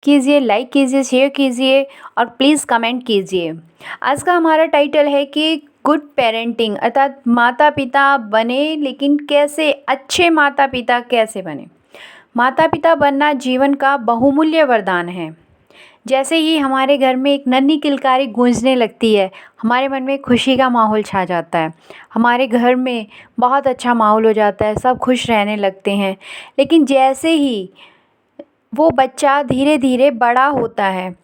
कीजिए, लाइक कीजिए, शेयर कीजिए और प्लीज़ कमेंट कीजिए। आज का हमारा टाइटल है कि गुड पेरेंटिंग अर्थात माता-पिता बने, लेकिन कैसे अच्छे माता-पिता कैसे बने? माता-पिता बनना जीवन का बहुमूल्य वरदान है। जैसे ही हमारे घर में एक नन्ही किलकारी गूंजने लगती है, हमारे मन में खुशी का माहौल छा जाता है। हमारे घर में बहुत अच्छा माहौल हो जाता है, सब खुश रहने लगते हैं। लेकिन जैसे ही वो बच्चा धीरे-धीरे बड़ा होता है,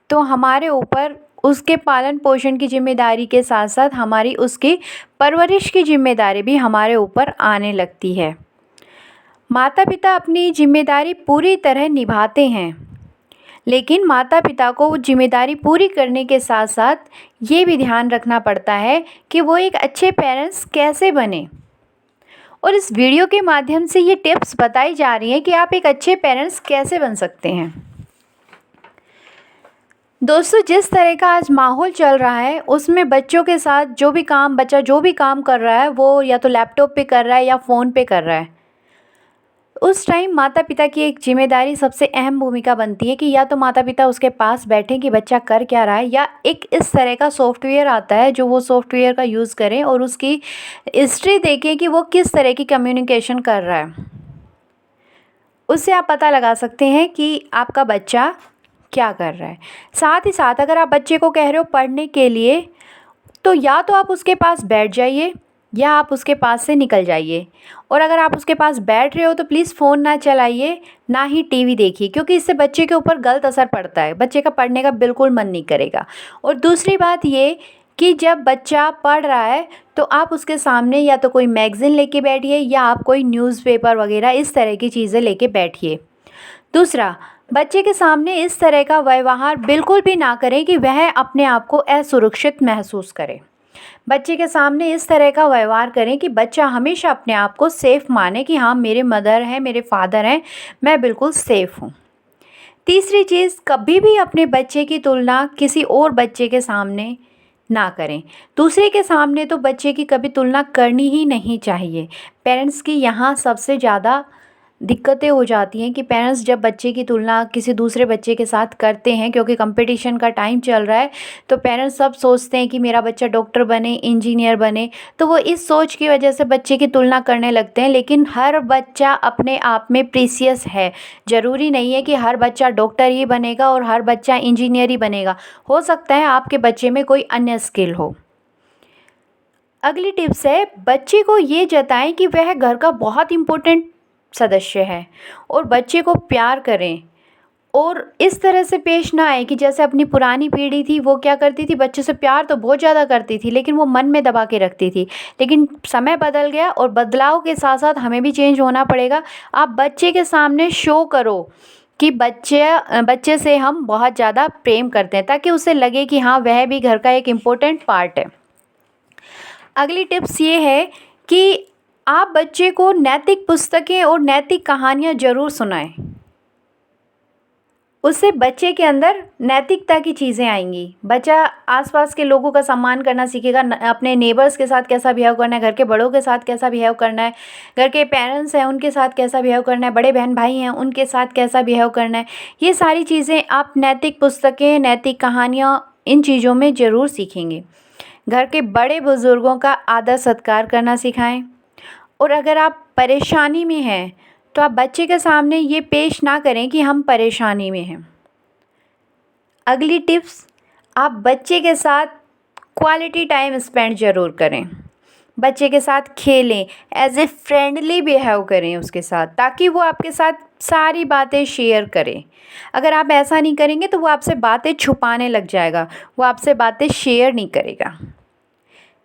तो हमारे ऊपर उसके पालन-पोषण की ज़िम्मेदारी के साथ-साथ हमारी उसकी परवरिश की ज़िम्मेदारी भी हमारे ऊपर आने लगती है। माता-पिता अपनी ज़िम्मेदारी पूरी तरह निभाते हैं, लेकिन माता-पिता को वो ज़िम्मेदारी पूरी करने के साथ-साथ ये भी ध्यान रखना पड़ता है कि वो एक अच्छे पेरेंट्स कैसे बनें। और इस वीडियो के माध्यम से ये टिप्स बताई जा रही हैं कि आप एक अच्छे पेरेंट्स कैसे बन सकते हैं। दोस्तों, जिस तरह का आज माहौल चल रहा है, उसमें बच्चों के साथ बच्चा जो भी काम कर रहा है, वो या तो लैपटॉप पे कर रहा है या फ़ोन पे कर रहा है। उस टाइम माता-पिता की एक ज़िम्मेदारी सबसे अहम भूमिका बनती है कि या तो माता-पिता उसके पास बैठें कि बच्चा कर क्या रहा है, या एक इस तरह का सॉफ्टवेयर आता है जो वो सॉफ्टवेयर का यूज़ करें और उसकी हिस्ट्री देखें कि वो किस तरह की कम्युनिकेशन कर रहा है। उससे आप पता लगा सकते हैं कि आपका बच्चा क्या कर रहा है। साथ ही साथ अगर आप बच्चे को कह रहे हो पढ़ने के लिए, तो या तो आप उसके पास बैठ जाइए या आप उसके पास से निकल जाइए। और अगर आप उसके पास बैठ रहे हो तो प्लीज़ फ़ोन ना चलाइए, ना ही टीवी देखिए, क्योंकि इससे बच्चे के ऊपर गलत असर पड़ता है। बच्चे का पढ़ने का बिल्कुल मन नहीं करेगा। और दूसरी बात ये कि जब बच्चा पढ़ रहा है तो आप उसके सामने या तो कोई मैगज़ीन लेके बैठिए या आप कोई न्यूज़पेपर वगैरह इस तरह की चीज़ें लेके बैठिए। दूसरा, बच्चे के सामने इस तरह का व्यवहार बिल्कुल भी ना करें कि वह अपने आप को असुरक्षित महसूस करे। बच्चे के सामने इस तरह का व्यवहार करें कि बच्चा हमेशा अपने आप को सेफ़ माने कि हाँ, मेरे मदर हैं, मेरे फादर हैं, मैं बिल्कुल सेफ़ हूँ। तीसरी चीज़, कभी भी अपने बच्चे की तुलना किसी और बच्चे के सामने ना करें। दूसरे के सामने तो बच्चे की कभी तुलना करनी ही नहीं चाहिए। पेरेंट्स की यहाँ सबसे ज़्यादा दिक्कतें हो जाती हैं कि पेरेंट्स जब बच्चे की तुलना किसी दूसरे बच्चे के साथ करते हैं, क्योंकि कंपटीशन का टाइम चल रहा है, तो पेरेंट्स सब सोचते हैं कि मेरा बच्चा डॉक्टर बने, इंजीनियर बने, तो वो इस सोच की वजह से बच्चे की तुलना करने लगते हैं। लेकिन हर बच्चा अपने आप में प्रीशियस है। ज़रूरी नहीं है कि हर बच्चा डॉक्टर ही बनेगा और हर बच्चा इंजीनियर ही बनेगा। हो सकता है आपके बच्चे में कोई अन्य स्किल हो। अगली टिप्स है, बच्चे को ये जताएं कि वह घर का बहुत इम्पोर्टेंट सदस्य है और बच्चे को प्यार करें। और इस तरह से पेश ना आए कि जैसे अपनी पुरानी पीढ़ी थी, वो क्या करती थी, बच्चे से प्यार तो बहुत ज़्यादा करती थी लेकिन वो मन में दबा के रखती थी। लेकिन समय बदल गया और बदलाव के साथ साथ हमें भी चेंज होना पड़ेगा। आप बच्चे के सामने शो करो कि बच्चे से हम बहुत ज़्यादा प्रेम करते हैं, ताकि उसे लगे कि हाँ, वह भी घर का एक इम्पोर्टेंट पार्ट है। अगली टिप्स ये है कि आप बच्चे को नैतिक पुस्तकें और नैतिक कहानियाँ ज़रूर सुनाएं। उससे बच्चे के अंदर नैतिकता की चीज़ें आएंगी। बच्चा आसपास के लोगों का सम्मान करना सीखेगा, अपने नेबर्स के साथ कैसा बिहेव करना है, घर के बड़ों के साथ कैसा बिहेव करना है, घर के पेरेंट्स हैं उनके साथ कैसा बिहेव करना है, बड़े बहन भाई हैं उनके साथ कैसा बिहेव करना है। ये सारी चीज़ें आप नैतिक पुस्तकें, नैतिक कहानियाँ, इन चीज़ों में ज़रूर सीखेंगे। घर के बड़े बुज़ुर्गों का आदर सत्कार करना सिखाएं। और अगर आप परेशानी में हैं तो आप बच्चे के सामने ये पेश ना करें कि हम परेशानी में हैं। अगली टिप्स, आप बच्चे के साथ क्वालिटी टाइम स्पेंड ज़रूर करें। बच्चे के साथ खेलें, एज ए फ्रेंडली बिहेव करें उसके साथ, ताकि वो आपके साथ सारी बातें शेयर करे। अगर आप ऐसा नहीं करेंगे तो वो आपसे बातें छुपाने लग जाएगा, वो आपसे बातें शेयर नहीं करेगा।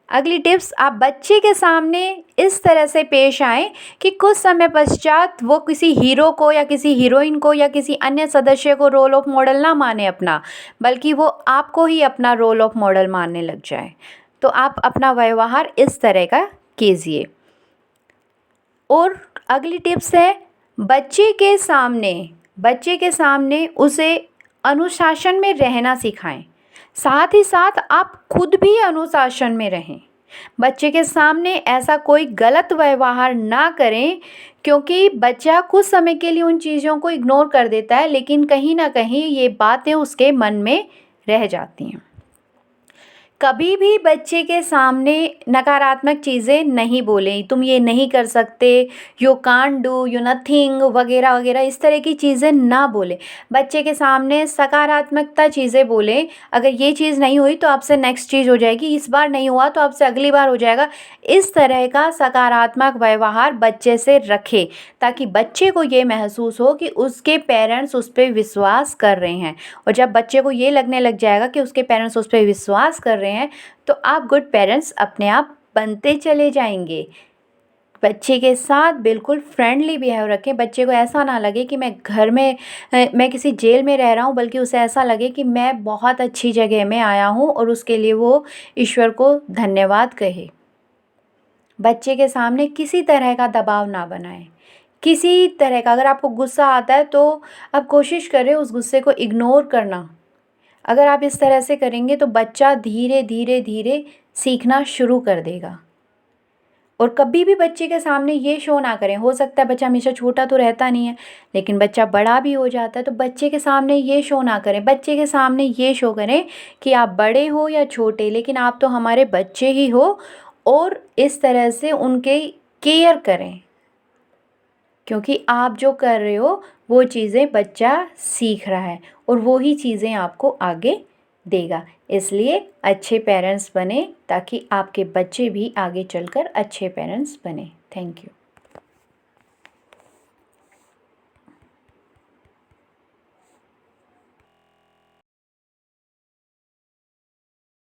अगली टिप्स, आप बच्चे के सामने इस तरह से पेश आएँ कि कुछ समय पश्चात वो किसी हीरो को या किसी हीरोइन को या किसी अन्य सदस्य को रोल ऑफ मॉडल ना माने अपना, बल्कि वो आपको ही अपना रोल ऑफ मॉडल मानने लग जाए। तो आप अपना व्यवहार इस तरह का कीजिए। और अगली टिप्स है, बच्चे के सामने उसे अनुशासन में रहना सिखाएं। साथ ही साथ आप खुद भी अनुशासन में रहें। बच्चे के सामने ऐसा कोई गलत व्यवहार ना करें, क्योंकि बच्चा कुछ समय के लिए उन चीज़ों को इग्नोर कर देता है, लेकिन कहीं न कहीं ये बातें उसके मन में रह जाती हैं। कभी भी बच्चे के सामने नकारात्मक चीज़ें नहीं बोलें, तुम ये नहीं कर सकते, you can't do, you nothing वगैरह वगैरह, इस तरह की चीज़ें ना बोलें। बच्चे के सामने सकारात्मकता चीज़ें बोलें, अगर ये चीज़ नहीं हुई तो आपसे नेक्स्ट चीज़ हो जाएगी, इस बार नहीं हुआ तो आपसे अगली बार हो जाएगा। इस तरह का सकारात्मक व्यवहार बच्चे से रखें, ताकि बच्चे को ये महसूस हो कि उसके पेरेंट्स उस पे विश्वास कर रहे हैं। और जब बच्चे को ये लगने लग जाएगा कि उसके पेरेंट्स उस पे विश्वास कर रहे हैं, तो आप गुड पेरेंट्स अपने आप बनते चले जाएंगे। बच्चे के साथ बिल्कुल फ्रेंडली बिहेव रखें। बच्चे को ऐसा ना लगे कि मैं घर में मैं किसी जेल में रह रहा हूँ, बल्कि उसे ऐसा लगे कि मैं बहुत अच्छी जगह में आया हूँ, और उसके लिए वो ईश्वर को धन्यवाद कहे। बच्चे के सामने किसी तरह का दबाव ना बनाएं, किसी तरह का। अगर आपको गुस्सा आता है तो आप कोशिश करें उस गुस्से को इग्नोर करना। अगर आप इस तरह से करेंगे तो बच्चा धीरे धीरे धीरे सीखना शुरू कर देगा। और कभी भी बच्चे के सामने ये शो ना करें। हो सकता है बच्चा हमेशा छोटा तो रहता नहीं है, लेकिन बच्चा बड़ा भी हो जाता है, तो बच्चे के सामने ये शो ना करें। बच्चे के सामने ये शो करें कि आप बड़े हो या छोटे, लेकिन आप तो हमारे बच्चे ही हो, और इस तरह से उनके केयर करें, क्योंकि आप जो कर रहे हो वो चीज़ें बच्चा सीख रहा है, और वो ही चीज़ें आपको आगे देगा। इसलिए अच्छे पेरेंट्स बने, ताकि आपके बच्चे भी आगे चलकर अच्छे पेरेंट्स बने। Thank you.